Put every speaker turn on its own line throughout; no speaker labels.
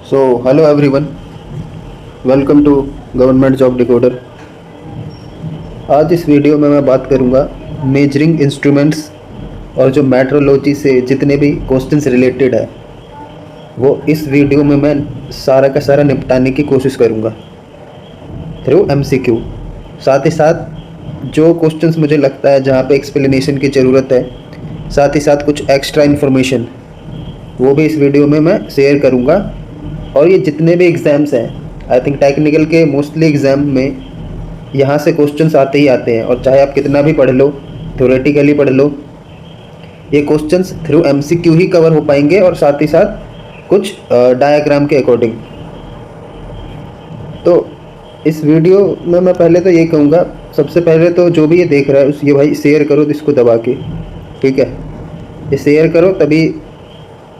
So hello everyone, welcome to government job decoder. आज इस video में मैं बात करूंगा मेजरिंग इंस्ट्रूमेंट्स और जो मेट्रोलॉजी से जितने भी क्वेश्चंस रिलेटेड है वो इस वीडियो में मैं सारा का सारा निपटाने की कोशिश करूंगा थ्रू एमसीक्यू। साथ ही साथ जो क्वेश्चंस मुझे लगता है जहाँ पे एक्सप्लेनेशन की ज़रूरत है, साथ ही साथ कुछ एक्स्ट्रा इन्फॉर्मेशन वो भी इस वीडियो में मैं शेयर करूंगा। और ये जितने भी एग्ज़ाम्स हैं, आई थिंक टेक्निकल के मोस्टली एग्ज़ाम में यहाँ से क्वेश्चंस आते ही आते हैं। और चाहे आप कितना भी पढ़ लो, थ्योरेटिकली पढ़ लो, ये क्वेश्चंस थ्रू एमसीक्यू ही कवर हो पाएंगे और साथ ही साथ कुछ डायग्राम के अकॉर्डिंग। तो इस वीडियो में मैं पहले तो ये कहूँगा, सबसे पहले तो जो भी ये देख रहा है उस ये भाई शेयर करो इसको दबा के, ठीक है। ये शेयर करो, तभी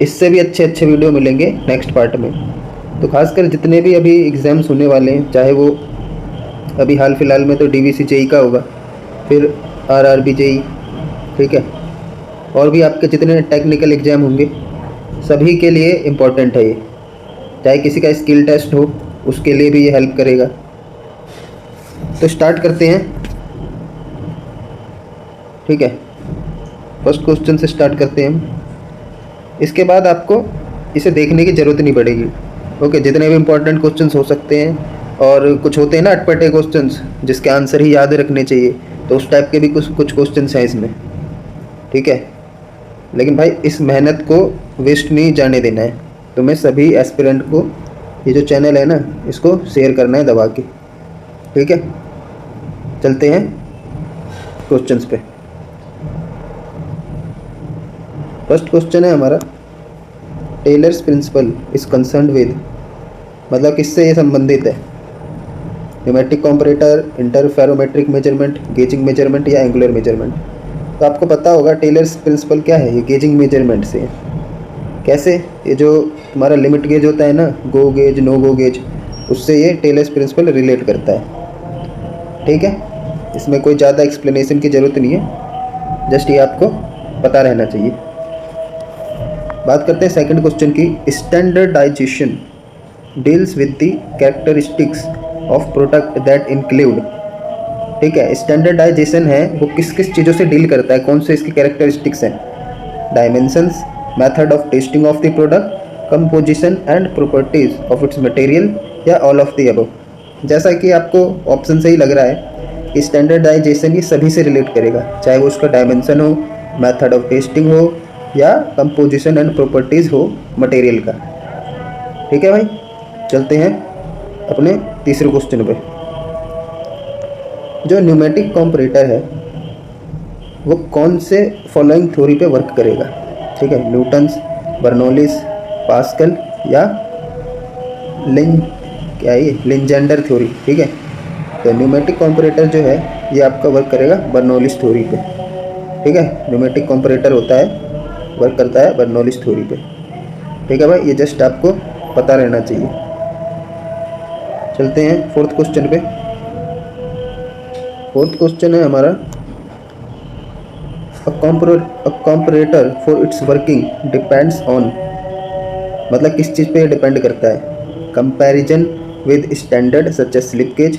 इससे भी अच्छे अच्छे वीडियो मिलेंगे नेक्स्ट पार्ट में। तो खासकर जितने भी अभी एग्ज़ाम्स होने वाले हैं, चाहे वो अभी हाल फिलहाल में तो डीवीसी जेई का होगा, फिर आरआरबी जेई, ठीक है, और भी आपके जितने टेक्निकल एग्ज़ाम होंगे सभी के लिए इम्पोर्टेंट है ये। चाहे किसी का स्किल टेस्ट हो उसके लिए भी ये हेल्प करेगा। तो स्टार्ट करते हैं, ठीक है। फर्स्ट क्वेश्चन से स्टार्ट करते हैं हम। इसके बाद आपको इसे देखने की ज़रूरत नहीं पड़ेगी, ओके। जितने भी इम्पोर्टेंट क्वेश्चंस हो सकते हैं, और कुछ होते हैं ना अटपटे क्वेश्चंस जिसके आंसर ही याद रखने चाहिए, तो उस टाइप के भी कुछ क्वेश्चंस हैं इसमें, ठीक है। लेकिन भाई इस मेहनत को वेस्ट नहीं जाने देना है। तो मैं सभी एस्पिरेंट को ये जो चैनल है ना इसको शेयर करना है दबा के, ठीक है। चलते हैं क्वेश्चंस पे। फर्स्ट क्वेश्चन है हमारा, Taylor's principle is concerned with, मतलब किससे ये संबंधित है? Pneumatic comparator, interferometric measurement, gauging measurement या एंगुलर मेजरमेंट? तो आपको पता होगा टेलर्स प्रिंसिपल क्या है, ये गेजिंग मेजरमेंट से है। कैसे? ये जो तुम्हारा लिमिट गेज होता है ना, go gauge, no go gauge, उससे ये टेलर्स प्रिंसिपल रिलेट करता है, ठीक है। इसमें कोई ज़्यादा एक्सप्लेनेशन की ज़रूरत नहीं है, जस्ट ये आपको पता रहना चाहिए। बात करते हैं सेकंड क्वेश्चन की। Standardisation deals with the characteristics of product that include, ठीक है। स्टैंडर्डाइजेशन है वो किस किस चीज़ों से डील करता है, कौन से इसके कैरेक्टरिस्टिक्स हैं? Dimensions, method of testing of the product, composition and properties of its material, या ऑल ऑफ द अबव? जैसा कि आपको ऑप्शन से ही लग रहा है कि स्टैंडर्डाइजेशन ये सभी से रिलेट करेगा, चाहे वो उसका डायमेंशन हो, मेथड ऑफ टेस्टिंग हो, या कंपोजिशन एंड प्रॉपर्टीज़ हो मटेरियल का, ठीक है भाई। चलते हैं अपने तीसरे क्वेश्चन पे। जो न्यूमेटिक कंपैरेटर है वो कौन से फॉलोइंग थ्योरी पे वर्क करेगा, ठीक है। न्यूटन्स, बर्नौलीज, पास्कल, या लिंजेंडर थ्योरी, ठीक है। तो न्यूमेटिक कंपैरेटर जो है ये आपका वर्क करेगा बर्नौलीज थ्योरी पे, ठीक है। न्यूमेटिक कंपैरेटर होता है, वर्क करता है बर्नौलीज थ्योरी पे, ठीक है भाई। ये जस्ट आपको पता रहना चाहिए। चलते हैं फोर्थ क्वेश्चन पे। फोर्थ क्वेश्चन है हमारा, a comparator for its working depends on, मतलब किस चीज़ पे डिपेंड करता है? Comparison with standard such as slip gauge,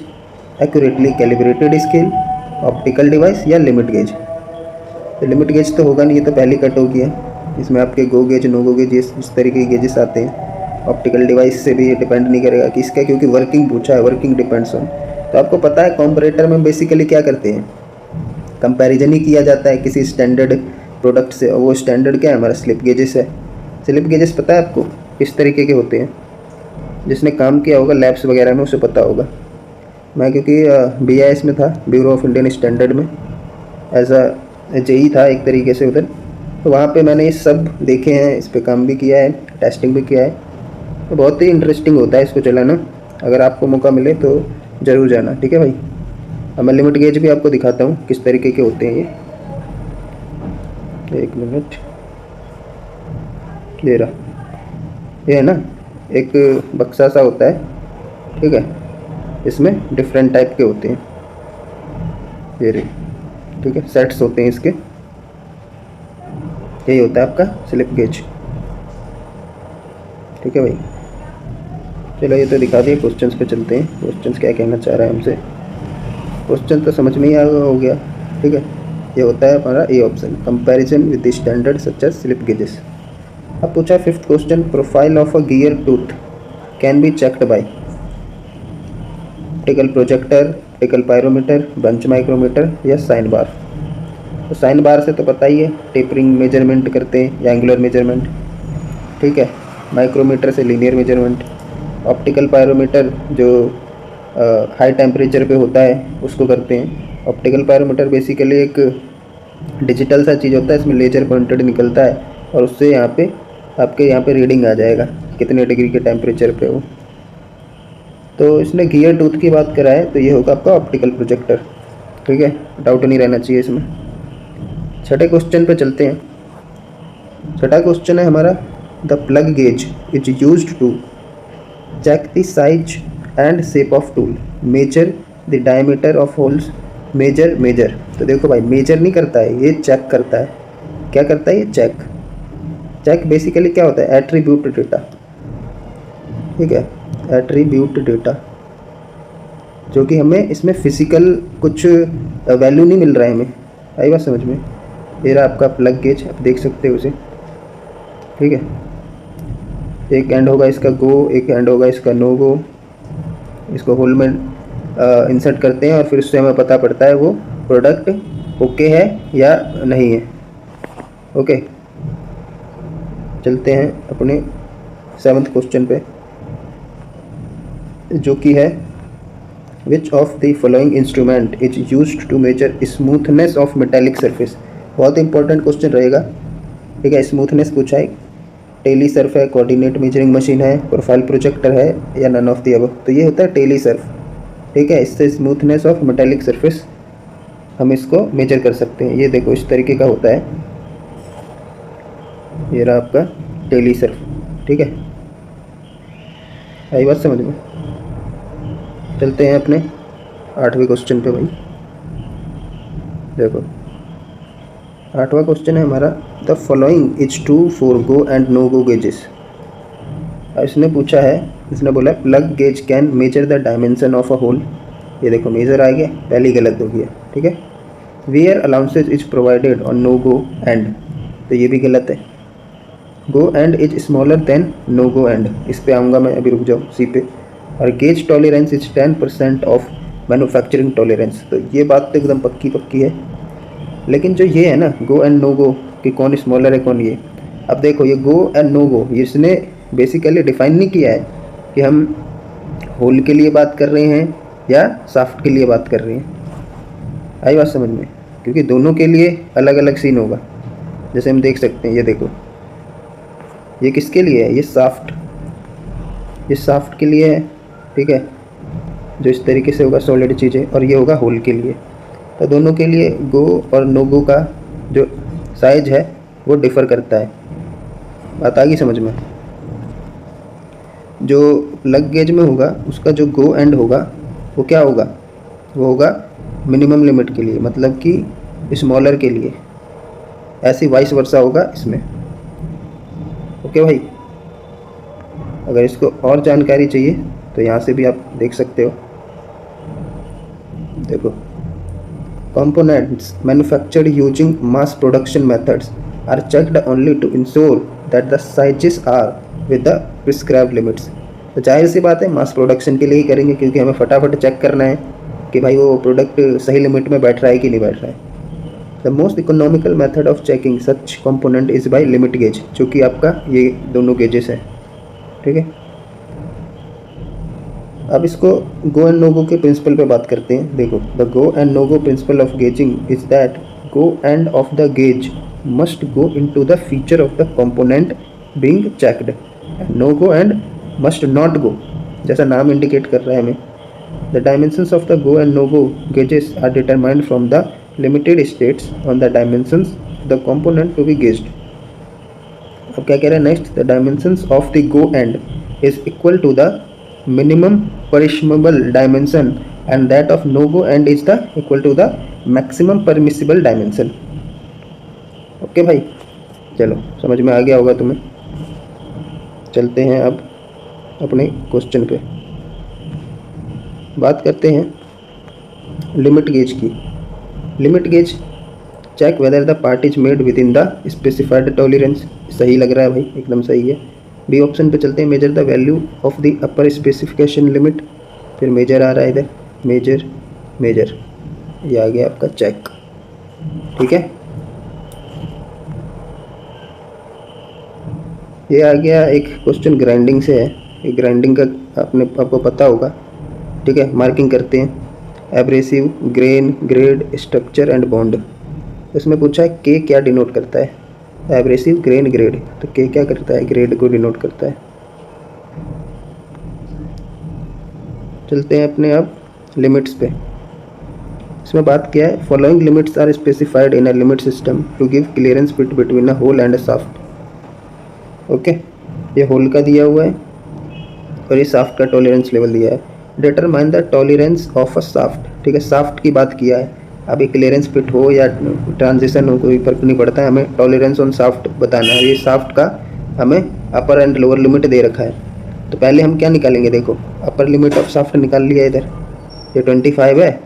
accurately calibrated scale, optical device, या लिमिट गेज? तो लिमिट गेज तो होगा नहीं, ये तो पहली कट होगी है। इसमें आपके go gauge, no go gauge, इस तरीके के गेजेस आते हैं। ऑप्टिकल डिवाइस से भी ये डिपेंड नहीं करेगा कि इसका, क्योंकि वर्किंग पूछा है, वर्किंग डिपेंड्स ऑन। तो आपको पता है कंपैरेटर में बेसिकली क्या करते हैं, कंपैरिजन ही किया जाता है किसी स्टैंडर्ड प्रोडक्ट से। और वो स्टैंडर्ड क्या है हमारा? स्लिप गेजेस है। स्लिप गेजेस पता है आपको किस तरीके के होते हैं? जिसने काम किया होगा लैब्स वगैरह में उसे पता होगा। मैं क्योंकि BIS में था, ब्यूरो ऑफ इंडियन स्टैंडर्ड में, एज अ जेई था एक तरीके से उधर। तो वहाँ पे मैंने ये सब देखे हैं, इस पर काम भी किया है, टेस्टिंग भी किया है। तो बहुत ही इंटरेस्टिंग होता है इसको चलाना। अगर आपको मौका मिले तो ज़रूर जाना, ठीक है भाई। अब मैं लिमिट गेज भी आपको दिखाता हूँ किस तरीके के होते हैं ये। एक मिनट, ये रहा, ये है ना, एक बक्सा सा होता है, ठीक है। इसमें डिफरेंट टाइप के होते हैं, ये रही, ठीक है। सेट्स होते हैं इसके, यही होता है आपका स्लिप गेज, ठीक है भाई। चलो ये तो दिखा दिया, क्वेश्चंस पे चलते हैं। क्वेश्चंस क्या कहना चाह रहा है हमसे, क्वेश्चन तो समझ में ही आ हो गया। ठीक है, ये होता है हमारा A option, comparison with the standard such as slip gauges. अब पूछा fifth question, profile of a gear tooth can be checked by optical projector, optical pyrometer, bench micrometer या साइन बार। तो साइन बार से तो पता ही है, टेपरिंग मेजरमेंट करते हैं या एंगुलर मेजरमेंट। ठीक है, माइक्रोमीटर से लीनियर मेजरमेंट, ऑप्टिकल पायरोमीटर जो हाई टेम्परेचर पे होता है उसको करते हैं। ऑप्टिकल पायरोमीटर बेसिकली एक डिजिटल सा चीज़ होता है, इसमें लेजर पॉइंटेड निकलता है और उससे यहाँ पे आपके यहाँ पे रीडिंग आ जाएगा कितने डिग्री के टेम्परेचर पे हो। तो इसने गियर टूथ की बात करा है, तो ये होगा आपका ऑप्टिकल प्रोजेक्टर। ठीक है, डाउट नहीं रहना चाहिए इसमें। छठे क्वेश्चन पे चलते हैं। छठा क्वेश्चन है हमारा, the plug gauge is used to check the size and shape of tool, measure the diameter of holes, measure. तो देखो भाई, मेजर नहीं करता है, ये चेक करता है। क्या करता है ये? चेक बेसिकली क्या होता है? Attribute data. ठीक है, एट्रीब्यूट डेटा, जो कि हमें इसमें फिजिकल कुछ वैल्यू नहीं मिल रहा है हमें। आई बात समझ में? ये रहा आपका प्लग गेज, आप देख सकते हो उसे। ठीक है, एक एंड होगा इसका गो, एक एंड होगा इसका नो गो। इसको होल में इंसर्ट करते हैं और फिर उससे हमें पता पड़ता है वो प्रोडक्ट ओके है या नहीं है। ओके, चलते हैं अपने सेवन्थ क्वेश्चन पे, जो कि है which of the following instrument is used to measure smoothness of metallic surface. बहुत इंपॉर्टेंट क्वेश्चन रहेगा। ठीक है, स्मूथनेस पूछा है, टेली सर्फ है, कोऑर्डिनेट मेजरिंग मशीन है, प्रोफाइल प्रोजेक्टर है या नन ऑफ द अबव। तो ये होता है टेली सर्फ। ठीक है, इससे स्मूथनेस ऑफ मेटेलिक सरफेस हम इसको मेजर कर सकते हैं। ये देखो इस तरीके का होता है, ये रहा आपका टेली सर्फ। ठीक है, आई बात समझ में? चलते हैं अपने आठवें क्वेश्चन पे भाई। देखो आठवां क्वेश्चन है हमारा, the following is true for go and no go gauges. इसने पूछा है, इसने बोला plug gauge can measure the dimension of a hole. ये देखो मेजर आ गया, पहली गलत हो गया। ठीक है, wear allowances is provided on no go end, तो ये भी गलत है। Go end is smaller than no go end, इस पे आऊँगा मैं, अभी रुक जाओ सी पे। और gauge tolerance is 10% of manufacturing tolerance. तो ये बात तो एकदम पक्की है, लेकिन जो ये है ना गो एंड नो गो, कि कौन स्मॉलर है कौन ये, अब देखो ये गो एंड नो गो इसने बेसिकली डिफाइन नहीं किया है कि हम होल के लिए बात कर रहे हैं या साफ्ट के लिए बात कर रहे हैं। आई बात समझ में? क्योंकि दोनों के लिए अलग अलग सीन होगा। जैसे हम देख सकते हैं, ये देखो ये किसके लिए है? ये साफ्ट के लिए है। ठीक है, जो इस तरीके से होगा सॉलिड चीज़ें, और ये होगा होल के लिए। तो दोनों के लिए गो और नो गो का जो साइज है वो डिफ़र करता है। बात आ गई समझ में? जो प्लग गेज में होगा उसका जो गो एंड होगा वो क्या होगा? वो होगा मिनिमम लिमिट के लिए, मतलब कि स्मॉलर के लिए। ऐसी वाइस वर्सा होगा इसमें। ओके भाई, अगर इसको और जानकारी चाहिए तो यहाँ से भी आप देख सकते हो। देखो, components manufactured using mass production methods are checked only to ensure that the sizes are with the prescribed limits। तो जाहिर सी बात है मास प्रोडक्शन के लिए ही करेंगे, क्योंकि हमें फटाफट चेक करना है कि भाई वो प्रोडक्ट सही लिमिट में बैठ रहा है कि नहीं बैठ रहा है। The most economical method of checking such component is by limit gauge, जो कि आपका ये दोनों गेजेस हैं। ठीक है, अब इसको गो एंड नो गो के प्रिंसिपल पे बात करते हैं। देखो, the go and no go principle of gauging is that go end of the gauge must go into the feature of the component being checked, no go end must not go, जैसा नाम indicate कर रहा है हमें। The dimensions of the go and no go gauges are determined from the limited states on the dimensions the component to be gauged. अब क्या कह रहे हैं next, the dimensions of the go end is equal to the minimum permissible dimension and that of no go end is the equal to the maximum permissible dimension। Okay भाई, चलो समझ में आ गया होगा तुम्हें। चलते हैं अब अपने क्वेश्चन पे। बात करते हैं लिमिट गेज की। Limit gauge check whether the part is made within the specified tolerance. सही लग रहा है भाई, एकदम सही है। बी ऑप्शन पे चलते हैं, measure the value of the upper specification limit. फिर मेजर आ रहा है इधर, मेजर मेजर, ये आ गया आपका चेक। ठीक है, ये आ गया एक क्वेश्चन ग्राइंडिंग से है। ये ग्राइंडिंग का आपको पता होगा। ठीक है, मार्किंग करते हैं। Abrasive, grain, grade, structure and bond. इसमें पूछा है के क्या डिनोट करता है। एब्रेसिव, ग्रेन, ग्रेड, तो के क्या करता है, ग्रेड को डिनोट करता है। चलते हैं अपने अब लिमिट्स पे। इसमें बात किया है, following limits are specified in a limit system to give clearance fit between a hole and a shaft. Okay, ये होल का दिया हुआ है और ये शाफ्ट का टॉलरेंस लेवल दिया है। Determine the tolerance of a shaft. ठीक है, शाफ्ट की बात किया है। अब ये क्लियरेंस फिट हो या ट्रांजिशन हो, कोई फर्क नहीं पड़ता है, हमें टॉलरेंस ऑन शाफ्ट बताना है। ये शाफ्ट का हमें अपर एंड लोअर लिमिट दे रखा है। तो पहले हम क्या निकालेंगे, देखो अपर लिमिट ऑफ शाफ्ट निकाल लिया इधर, ये 25 है,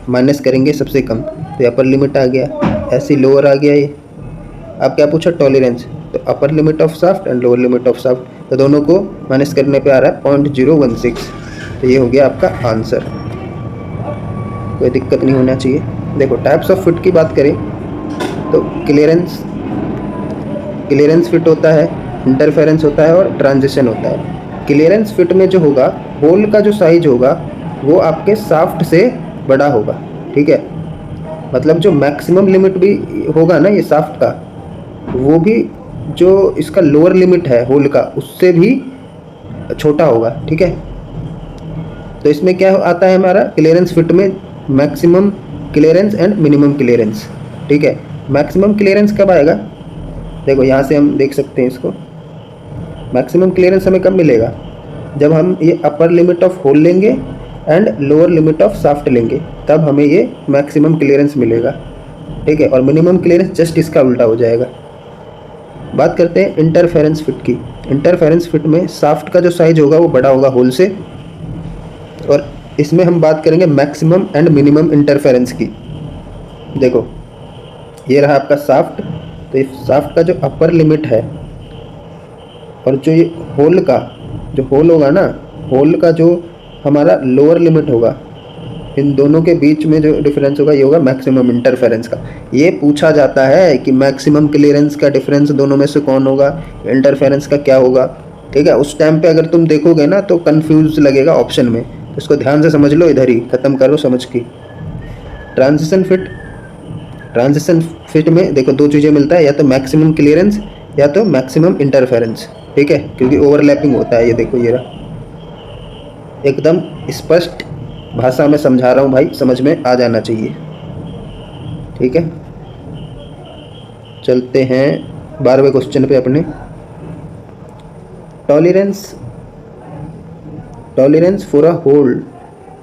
माइनस करेंगे सबसे कम, तो अपर लिमिट आ गया, ऐसे लोअर आ गया ये। अब क्या पूछा, टॉलरेंस, तो upper limit of shaft and lower limit of shaft, तो दोनों को माइनस करने पे आ रहा है 0.016। तो ये हो गया आपका आंसर, कोई दिक्कत नहीं होना चाहिए। देखो टाइप्स ऑफ फिट की बात करें तो क्लियरेंस फिट होता है, इंटरफेरेंस होता है और ट्रांजिशन होता है। क्लियरेंस फिट में जो होगा, होल का जो साइज होगा वो आपके शाफ्ट से बड़ा होगा। ठीक है, मतलब जो मैक्सिमम लिमिट भी होगा ना ये शाफ्ट का, वो भी जो इसका लोअर लिमिट है होल का, उससे भी छोटा होगा। ठीक है, तो इसमें क्या आता है हमारा क्लियरेंस फिट में, maximum clearance and minimum clearance. ठीक है, मैक्सिमम क्लियरेंस कब आएगा, देखो यहाँ से हम देख सकते हैं इसको। मैक्सिमम क्लियरेंस हमें कब मिलेगा, जब हम ये अपर लिमिट ऑफ होल लेंगे and lower limit of shaft लेंगे, तब हमें ये मैक्सिमम क्लियरेंस मिलेगा। ठीक है, और मिनिमम क्लियरेंस जस्ट इसका उल्टा हो जाएगा। बात करते हैं इंटरफेरेंस फिट की। इंटरफेरेंस फिट में शाफ्ट का जो साइज होगा वो बड़ा होगा होल से, और इसमें हम बात करेंगे मैक्सिमम एंड मिनिमम इंटरफेरेंस की। देखो ये रहा आपका शाफ्ट, तो इस शाफ्ट का जो अपर लिमिट है और जो ये होल का जो होल होगा ना, होल का जो हमारा लोअर लिमिट होगा, इन दोनों के बीच में जो डिफरेंस होगा ये होगा मैक्सिमम इंटरफेरेंस का। ये पूछा जाता है कि मैक्सिमम क्लियरेंस का डिफरेंस दोनों में से कौन होगा, इंटरफेरेंस का क्या होगा। ठीक है, उस टाइम पे अगर तुम देखोगे ना तो कंफ्यूज लगेगा ऑप्शन में, तो इसको ध्यान से समझ लो, इधर ही ख़त्म करो समझ की। ट्रांजिशन फिट में देखो दो चीज़ें मिलता है, या तो मैक्सिमम क्लियरेंस या तो मैक्सिमम इंटरफेरेंस। ठीक है, क्योंकि ओवरलैपिंग होता है। ये देखो ये रहा, एकदम स्पष्ट भाषा में समझा रहा हूँ भाई, समझ में आ जाना चाहिए। ठीक है, चलते हैं 12वें क्वेश्चन पे अपने। टॉलरेंस फॉर अ होल,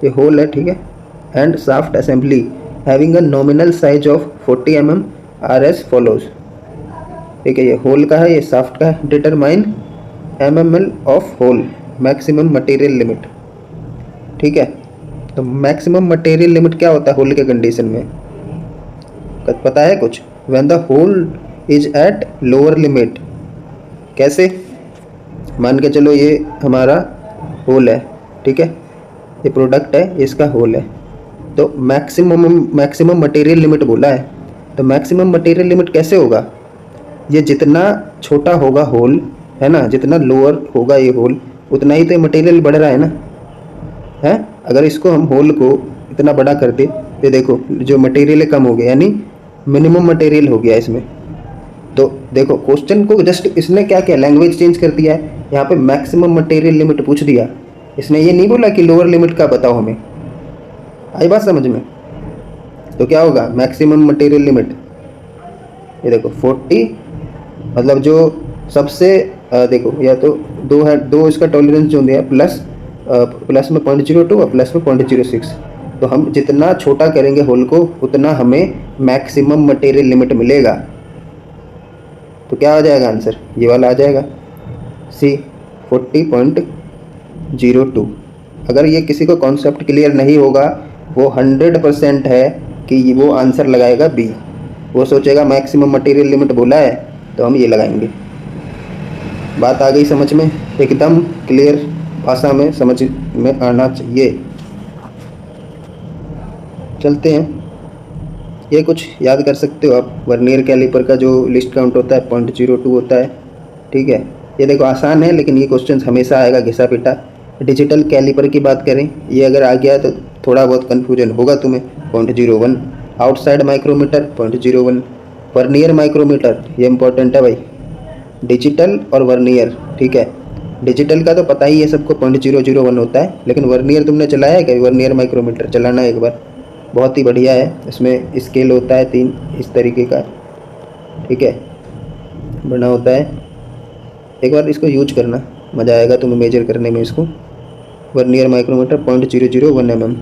ये होल है। ठीक है, and shaft assembly having a nominal size of 40 mm R S follows. ठीक है, ये होल का है, ये शाफ्ट का है। Determine mml of hole, maximum material limit. ठीक है, तो मैक्सिमम मटेरियल लिमिट क्या होता है होल के कंडीशन में, पता है कुछ, when the hole is at lower limit. कैसे, मान के चलो ये हमारा होल है। ठीक है, ये प्रोडक्ट है, इसका होल है, तो मैक्सिमम मटेरियल लिमिट बोला है। तो मैक्सिमम मटेरियल लिमिट कैसे होगा, ये जितना छोटा होगा होल है ना, जितना लोअर होगा ये होल, उतना ही तो मटेरियल बढ़ रहा है ना, है। अगर इसको हम होल को इतना बड़ा कर दे तो देखो जो मटेरियल है कम हो गया, यानी मिनिमम मटेरियल हो गया इसमें। तो देखो क्वेश्चन को जस्ट इसने क्या किया, लैंग्वेज चेंज कर दिया है। यहाँ पे मैक्सिमम मटेरियल लिमिट पूछ दिया, इसने ये नहीं बोला कि लोअर लिमिट का बताओ हमें। आई बात समझ में, तो क्या होगा मैक्सिमम मटेरियल लिमिट, ये देखो 40, मतलब जो सबसे देखो या तो दो है, दो इसका टॉलरेंस जो दिया प्लस में 0.02 और प्लस में 0.06। तो हम जितना छोटा करेंगे होल को उतना हमें मैक्सिमम मटेरियल लिमिट मिलेगा। तो क्या आ जाएगा आंसर, ये वाला आ जाएगा सी 40.06। 0.02। अगर ये किसी को कॉन्सेप्ट क्लियर नहीं होगा, वो 100% है कि वो आंसर लगाएगा बी। वो सोचेगा मैक्सिमम मटेरियल लिमिट बोला है तो हम ये लगाएंगे। बात आ गई समझ में? एकदम क्लियर भाषा में समझ में आना चाहिए। चलते हैं, ये कुछ याद कर सकते हो आप। वर्नियर कैलिपर का जो लिस्ट काउंट होता है 0.02 होता है, ठीक है। ये देखो आसान है, लेकिन ये क्वेश्चन हमेशा आएगा घिसा पिटा। डिजिटल कैलिपर की बात करें, ये अगर आ गया तो थोड़ा बहुत कन्फ्यूजन होगा तुम्हें। 0.01 आउटसाइड माइक्रोमीटर 0.01 वर्नियर माइक्रोमीटर, ये इंपॉर्टेंट है भाई। डिजिटल और वर्नियर, ठीक है। डिजिटल का तो पता ही है सबको 0.001 होता है, लेकिन वर्नियर तुमने चलाया है क्या? वर्नियर माइक्रोमीटर चलाना एक बार, बहुत ही बढ़िया है। इसमें स्केल होता है 3 इस तरीके का, ठीक है, बना होता है। एक बार इसको यूज करना, मज़ा आएगा तुम्हें मेजर करने में इसको। Vernier micrometer 0.001 mm।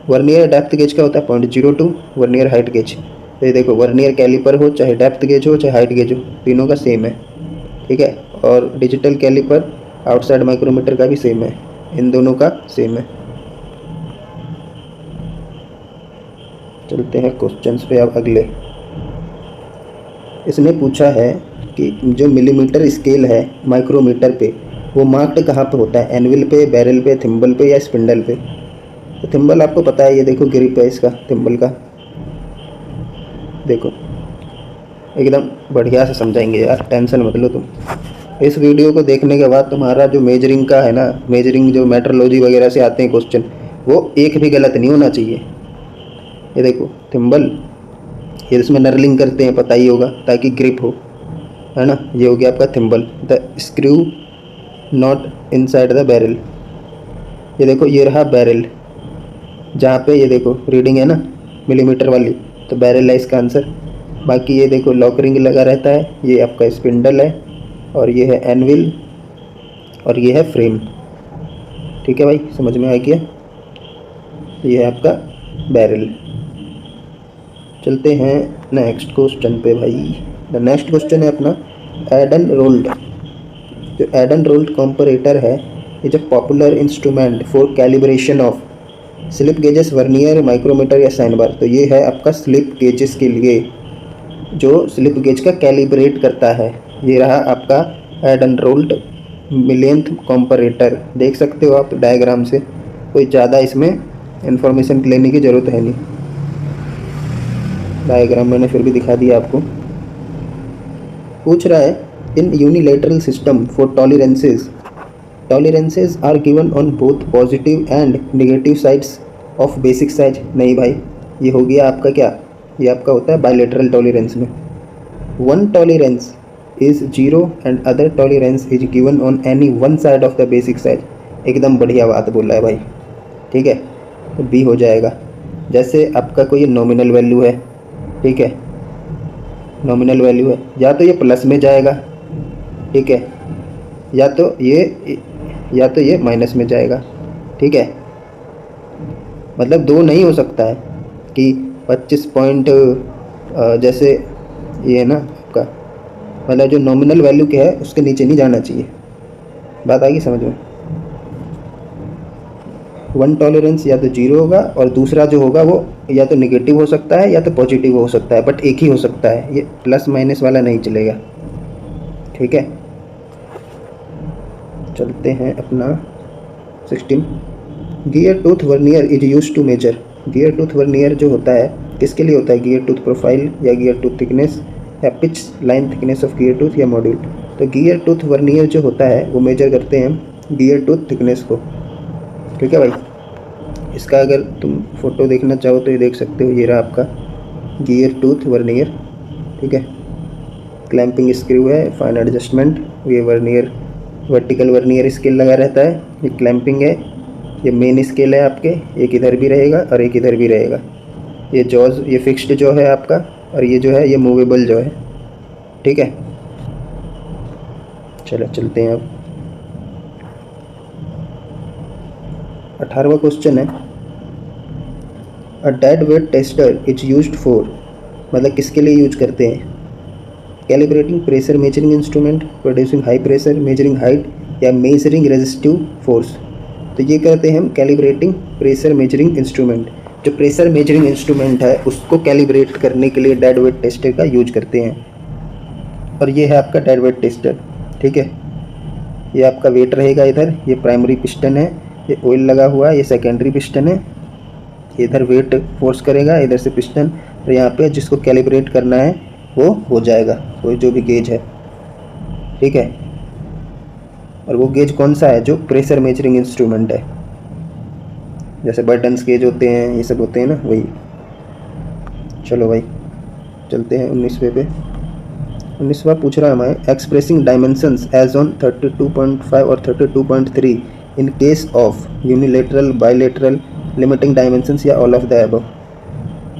Vernier depth gauge का होता है 0.02। वर्नियर हाइट गेज, तो ये देखो वर्नियर कैलिपर हो चाहे डेप्थ गेज हो चाहे हाइट गेज हो, तीनों का सेम है, ठीक है। और डिजिटल कैलिपर आउटसाइड माइक्रोमीटर का भी सेम है, इन दोनों का सेम है। चलते हैं क्वेश्चंस पे अब अगले। इसने पूछा है कि जो मिलीमीटर स्केल है माइक्रोमीटर पे, वो मार्क्ड कहाँ पे होता है? एनविल पे, बैरल पे, थिम्बल पे या स्पिंडल पे? तो थिम्बल आपको पता है, ये देखो ग्रिप है इसका थिम्बल का, देखो एकदम बढ़िया से समझाएंगे यार, टेंशन मत लो तुम। इस वीडियो को देखने के बाद तुम्हारा जो मेजरिंग का है ना, मेजरिंग जो मेट्रोलॉजी वगैरह से आते हैं क्वेश्चन, वो एक भी गलत नहीं होना चाहिए। ये देखो थिम्बल, ये इसमें नर्लिंग करते हैं, पता ही होगा, ताकि ग्रिप हो, है ना। ये हो गया आपका thimble. The screw not inside the barrel, ये देखो ये रहा बैरल, जहाँ पे ये देखो रीडिंग है ना मिलीमीटर वाली, तो बैरल है इसका आंसर। बाकी ये देखो लॉकरिंग लगा रहता है, ये आपका स्पिंडल है, और ये है एनविल, और ये है फ्रेम, ठीक है भाई, समझ में आ गया। ये है आपका बैरल। चलते हैं नेक्स्ट क्वेश्चन पे भाई। द नेक्स्ट क्वेश्चन है अपना एडन रोल्ड। जो एडन रोल्ड कंपैरेटर है, is a popular instrument for calibration of slip gauges, vernier, micrometer या साइन बार। तो ये है आपका स्लिप गेजेस के लिए, जो स्लिप गेज का कैलिब्रेट करता है। ये रहा आपका एडन रोल्ड मिलियंथ कंपैरेटर। देख सकते हो आप डायग्राम से, कोई ज़्यादा इसमें इंफॉर्मेशन लेने की ज़रूरत है नहीं, डायग्राम मैंने फिर भी दिखा दिया आपको। पूछ रहा है in unilateral system for tolerances are given on both positive and negative sides of basic size. नहीं भाई, ये हो गया आपका क्या, ये आपका होता है बायलैटरल टॉलरेंस में। One tolerance is 0 and other tolerance is given on any one side of the basic size. एकदम बढ़िया बात बोला है भाई, ठीक है, तो बी हो जाएगा। जैसे आपका कोई नॉमिनल वैल्यू है, ठीक है, नॉमिनल वैल्यू है, या तो ये प्लस में जाएगा, ठीक है, या तो ये माइनस में जाएगा, ठीक है। मतलब दो नहीं हो सकता है कि 25 पॉइंट, जैसे ये है ना आपका, मतलब जो नॉमिनल वैल्यू के है उसके नीचे नहीं जाना चाहिए। बात आएगी समझ में? वन टॉलरेंस या तो 0 होगा, और दूसरा जो होगा वो या तो नेगेटिव हो सकता है या तो पॉजिटिव हो सकता है, बट एक ही हो सकता है, ये प्लस माइनस वाला नहीं चलेगा, ठीक है। चलते हैं अपना 16। Gear tooth vernier is use to measure. Gear tooth vernier जो होता है किसके लिए होता है? गियर टूथ प्रोफाइल या गियर टूथ थिकनेस या pitch line thickness of gear tooth या मॉड्यूल। तो गियर टूथ वर्नियर जो होता है वो मेजर करते हैं हम गियर टूथ थिकनेस को, ठीक है भाई। इसका अगर तुम फोटो देखना चाहो तो ये देख सकते हो, ये रहा आपका गियर टूथ वर्नियर, ठीक है। क्लैंपिंग स्क्रू है, फाइन एडजस्टमेंट, ये वर्नियर वर्टिकल वर्नियर स्केल लगा रहता है, ये क्लैंपिंग है, ये मेन स्केल है आपके, एक इधर भी रहेगा और एक इधर भी रहेगा। ये जॉज, ये फिक्स्ड जॉ है आपका, और ये जो है ये मूवेबल जॉ है, ठीक है। चलो चलते हैं अब 18वां क्वेश्चन है a dead weight tester is used for, मतलब किसके लिए यूज करते हैं? Calibrating pressure measuring instrument, producing high pressure, measuring height या मेजरिंग रेजिस्टिव फोर्स। तो ये कहते हैं हम कैलिब्रेटिंग प्रेशर मेजरिंग इंस्ट्रूमेंट। जो प्रेशर मेजरिंग इंस्ट्रूमेंट है उसको कैलिब्रेट करने के लिए डेड वेट टेस्टर का यूज करते हैं। और ये है आपका डेड वेट टेस्टर, ठीक है। ये आपका वेट रहेगा इधर, ये प्राइमरी पिस्टन है, ये ऑयल लगा हुआ है, ये सेकेंडरी पिस्टन है। इधर वेट फोर्स करेगा, इधर से पिस्टन, और यहाँ पे जिसको कैलिब्रेट करना है वो हो जाएगा, कोई जो भी गेज है, ठीक है। और वो गेज कौन सा है? जो प्रेशर मेजरिंग इंस्ट्रूमेंट है, जैसे बर्टन्स गेज होते हैं, ये सब होते हैं ना, वही। चलो भाई चलते हैं 19वें पे। 19वां पूछ रहा है हमें, एक्सप्रेसिंग डायमेंशंस एज ऑन 32.5 और 32.3 in case of unilateral, bilateral, limiting dimensions या ऑल ऑफ द अबव।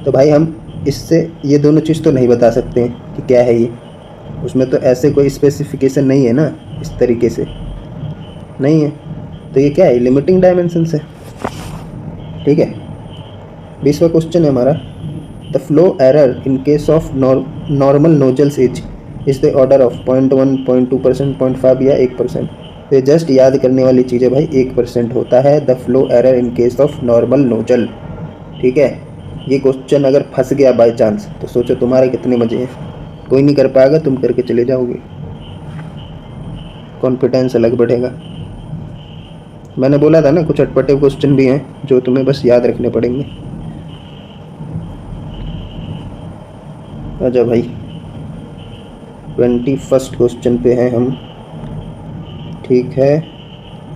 तो भाई हम इससे ये दोनों चीज़ तो नहीं बता सकते हैं कि क्या है ये, उसमें तो ऐसे कोई स्पेसिफिकेशन नहीं है ना, इस तरीके से नहीं है। तो ये क्या है? लिमिटिंग डायमेंशंस है, ठीक है। 20वां क्वेश्चन है हमारा, the flow error in case of normal nozzles is the order of 0.1, 0.2%, 0.5 या 1%। तो ये जस्ट याद करने वाली चीज़ है भाई, 1% होता है the flow error in case of normal nozzle, ठीक है। ये क्वेश्चन अगर फंस गया बाय चांस तो सोचो तुम्हारे कितने मजे हैं। कोई नहीं कर पाएगा, तुम करके चले जाओगे, कॉन्फिडेंस अलग बढ़ेगा। मैंने बोला था ना कुछ अटपटे क्वेश्चन भी हैं जो तुम्हें बस याद रखने पड़ेंगे। आजा भाई 21st क्वेश्चन पे हैं हम, ठीक है।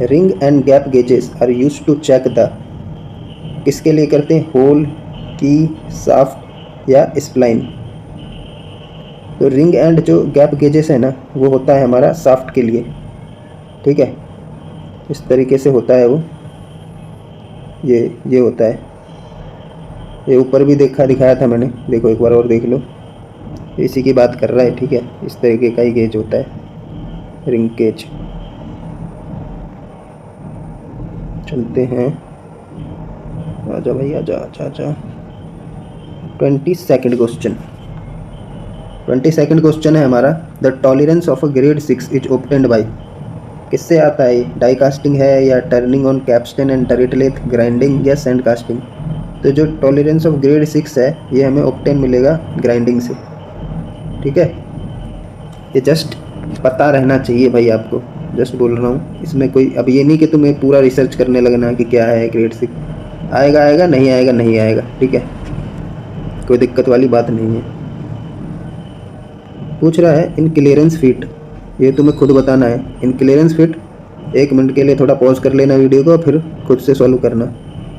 Ring and gap gauges are used to check the, किसके लिए करते हैं? होल, की, शाफ्ट या स्प्लाइन। तो रिंग एंड जो गैप गेजेस है ना वो होता है हमारा शाफ्ट के लिए, ठीक है। इस तरीके से होता है वो, ये होता है। ये ऊपर भी दिखाया था मैंने, देखो एक बार और देख लो, इसी की बात कर रहा है, ठीक है। इस तरीके का ही गेज होता है, रिंग गेज। चलते हैं, आजा भाई आजा आजा आजा। 22nd क्वेश्चन, 22nd क्वेश्चन है हमारा, the tolerance of a grade 6 is obtained by. किससे आता है? डाई कास्टिंग है या turning on capstan and turret lathe, grinding या सैंड कास्टिंग। तो जो टॉलरेंस ऑफ ग्रेड 6 है ये हमें ऑब्टेन मिलेगा ग्राइंडिंग से, ठीक है। ये जस्ट पता रहना चाहिए भाई आपको, जस्ट बोल रहा हूँ। इसमें कोई अब ये नहीं कि तुम्हें पूरा रिसर्च करने लगना कि क्या है ग्रेड 6। आएगा आएगा, नहीं आएगा नहीं आएगा, ठीक है, कोई दिक्कत वाली बात नहीं है। पूछ रहा है इन क्लियरेंस फीट, ये तुम्हें खुद बताना है। इन क्लियरेंस फीट, 1 मिनट के लिए थोड़ा पॉज कर लेना वीडियो को, फिर खुद से सॉल्व करना,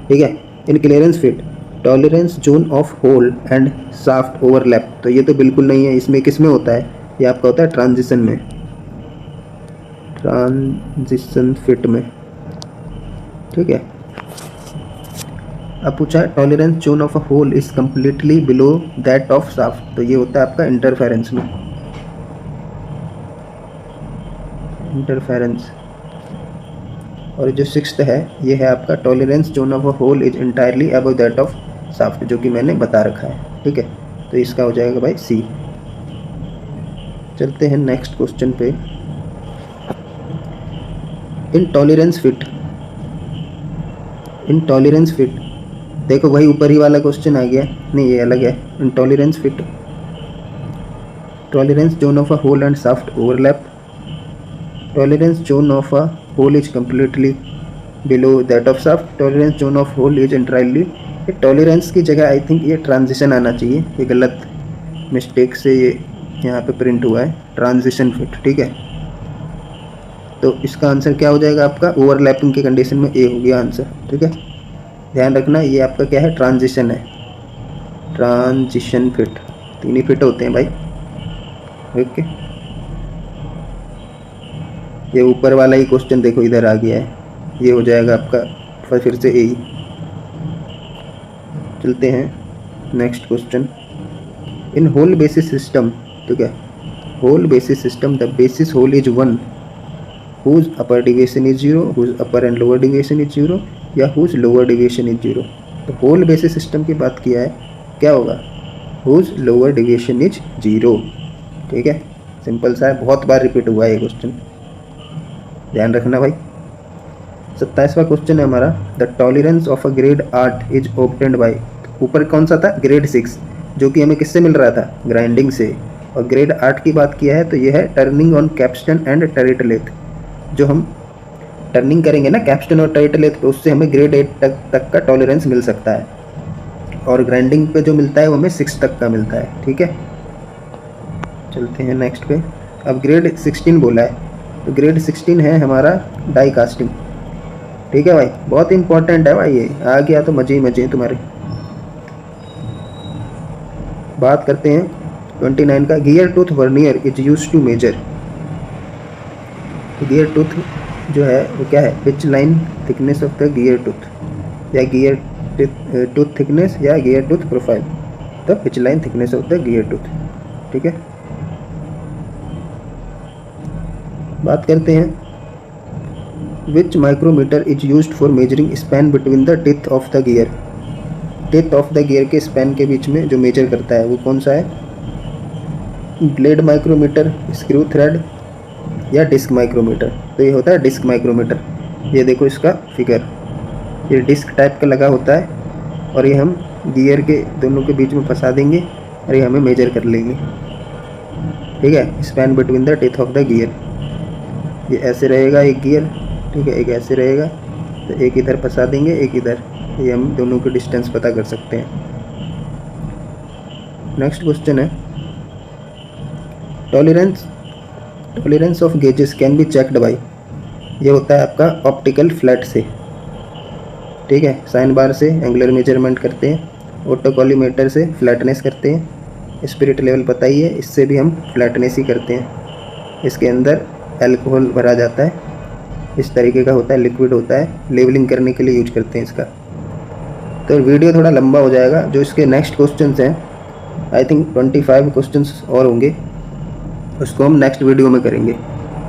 ठीक है। In clearance fit, tolerance zone of hole and shaft overlap. तो ये तो बिल्कुल नहीं है, इसमें किस में होता है? ये आपका होता है ट्रांजिशन में, ट्रांजिशन फिट में, ठीक है। अब पूछा है tolerance zone of a hole is completely below that of shaft. तो ये होता है आपका इंटरफेरेंस में, इंटरफेरेंस। और जो 6th है ये है आपका tolerance zone of a hole is entirely above that of shaft, जो कि मैंने बता रखा है, ठीक है। तो इसका हो जाएगा भाई सी। चलते हैं नेक्स्ट क्वेश्चन पे। इन टॉलरेंस फिट, इन टॉलरेंस फिट, देखो भाई ऊपर ही वाला क्वेश्चन आ गया, नहीं ये अलग है। In tolerance fit, tolerance zone of a hole and shaft overlap, tolerance zone of a hole is completely below that of shaft, tolerance zone of hole is entirely. ये टॉलरेंस की जगह आई थिंक ये transition आना चाहिए, ये गलत mistake से ये यहाँ पे प्रिंट हुआ है, ट्रांजिशन फिट, ठीक है। तो इसका आंसर क्या हो जाएगा आपका? ओवरलैपिंग की कंडीशन में ए हो गया आंसर, ठीक है। ध्यान रखना ये आपका क्या है? ट्रांजिशन है, ट्रांजिशन फिट। 3 ही फिट होते हैं भाई, ओके। ये ऊपर वाला ही क्वेश्चन देखो इधर आ गया है, ये हो जाएगा आपका फिर से ए। चलते हैं next question. In hole basis system, ठीक है, hole basis system the basis hole is 1 whose upper deviation is 0, whose upper and lower deviation is 0 या whose lower deviation is 0। तो होल बेसिस सिस्टम की बात किया है, क्या होगा? whose lower deviation is 0, ठीक है। सिंपल सा है, बहुत बार रिपीट हुआ है ये क्वेश्चन। ध्यान रखना भाई। 27वां क्वेश्चन है हमारा, the tolerance of a grade 8 is obtained bye. ऊपर कौन सा था, ग्रेड 6, जो कि हमें किससे मिल रहा था, ग्राइंडिंग से। और ग्रेड 8 की बात किया है तो यह है टर्निंग ऑन कैप्स्टन एंड टर्टलेट। जो हम टर्निंग करेंगे ना कैप्स्टन और टर्टलेट, तो उससे हमें ग्रेड 8 तक का टॉलरेंस मिल सकता है। और ग्राइंडिंग पे जो मिलता है वो हमें 6 तक का मिलता है। ठीक है, चलते हैं नेक्स्ट पे। अब ग्रेड 16 बोला है, तो ग्रेड 16 है हमारा डाई कास्टिंग। ठीक है भाई, बहुत इंपॉर्टेंट है भाई, ये आ गया तो मजे ही मजे हैं तुम्हारे। बात करते हैं 29 का, gear tooth vernier is use to measure. Gear tooth जो है वो क्या है, which line thickness of the gear tooth, या गियर टूथ थिकनेस या गियर टूथ प्रोफाइल, तो which line thickness of the gear tooth. ठीक है, बात करते हैं, which micrometer is used for measuring span between the teeth of the gear. Teeth of the gear के span के बीच में जो मेजर करता है वो कौन सा है, ब्लेड माइक्रोमीटर, स्क्रू थ्रेड या डिस्क माइक्रोमीटर। तो ये होता है डिस्क माइक्रोमीटर। ये देखो इसका फिगर, ये डिस्क टाइप का लगा होता है और ये हम गियर के दोनों के बीच में फंसा देंगे और ये हमें मेजर कर लेंगे। ठीक है, span between the teeth of the gear. ये ऐसे रहेगा एक गियर, ठीक है, एक ऐसे रहेगा, तो एक इधर फंसा देंगे एक इधर, ये हम दोनों की डिस्टेंस पता कर सकते हैं। नेक्स्ट क्वेश्चन है, tolerance of gauges can be checked by. ये होता है आपका ऑप्टिकल फ्लैट से। ठीक है, साइन बार से एंगुलर मेजरमेंट करते हैं, ऑटोकॉलीमेटर से फ्लैटनेस करते हैं, स्पिरिट लेवल पता ही है, इससे भी हम फ्लैटनेस ही करते हैं। इसके अंदर अल्कोहल भरा जाता है, इस तरीके का होता है, लिक्विड होता है, लेवलिंग करने के लिए यूज करते हैं इसका। तो वीडियो थोड़ा लंबा हो जाएगा। जो इसके नेक्स्ट क्वेश्चंस हैं, आई थिंक 25 क्वेश्चंस और होंगे, उसको हम नेक्स्ट वीडियो में करेंगे।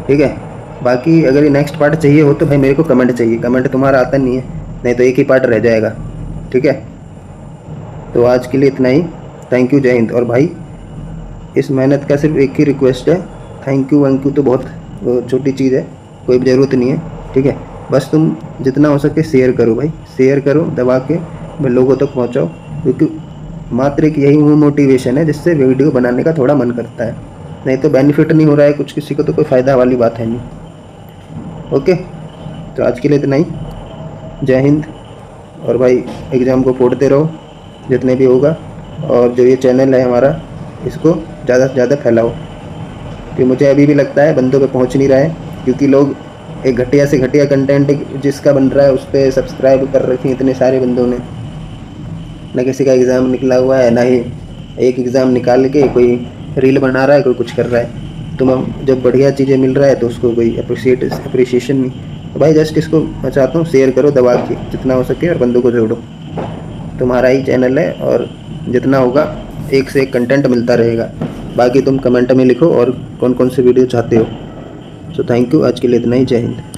ठीक है, बाकी अगर ये नेक्स्ट पार्ट चाहिए हो तो भाई मेरे को कमेंट चाहिए, कमेंट तुम्हारा आता नहीं है, नहीं तो एक ही पार्ट रह जाएगा। ठीक है, तो आज के लिए इतना ही। थैंक यू, जय हिंद। और भाई इस मेहनत का सिर्फ एक ही रिक्वेस्ट है, थैंक यू तो बहुत छोटी चीज़ है, कोई ज़रूरत नहीं है। ठीक है, बस तुम जितना हो सके शेयर करो भाई, शेयर करो दबा के, लोगों तक पहुंचाओ, क्योंकि मात्र एक यही वो मोटिवेशन है जिससे वीडियो बनाने का थोड़ा मन करता है। नहीं तो बेनिफिट नहीं हो रहा है कुछ किसी को तो कोई फ़ायदा वाली बात है नहीं। ओके, तो आज के लिए इतना ही। जय हिंद। और भाई एग्ज़ाम को फोड़ते रहो जितने भी होगा, और जो ये चैनल है हमारा इसको ज़्यादा से ज़्यादा फैलाओ, कि मुझे अभी भी लगता है बंदों पे पहुंच नहीं रहा है, क्योंकि लोग एक घटिया से घटिया कंटेंट जिसका बन रहा है उस पर सब्सक्राइब कर रखे हैं इतने सारे बंदों ने। ना किसी का एग्ज़ाम निकला हुआ है, ना ही एक एग्ज़ाम निकाल के कोई रील बना रहा है, कोई कुछ कर रहा है। तो जब बढ़िया चीज़ें मिल रहा है तो उसको कोई अप्रिसिएशन नहीं। तो भाई जस्ट इसको मैं चाहता हूँ शेयर करो दबा के जितना हो सके, और बंदों को जोड़ो। तुम्हारा ही चैनल है और जितना होगा एक से एक कंटेंट मिलता रहेगा। बाकी तुम कमेंट में लिखो और कौन कौन से वीडियो चाहते हो। सो थैंक यू, आज के लिए इतना ही। जय हिंद।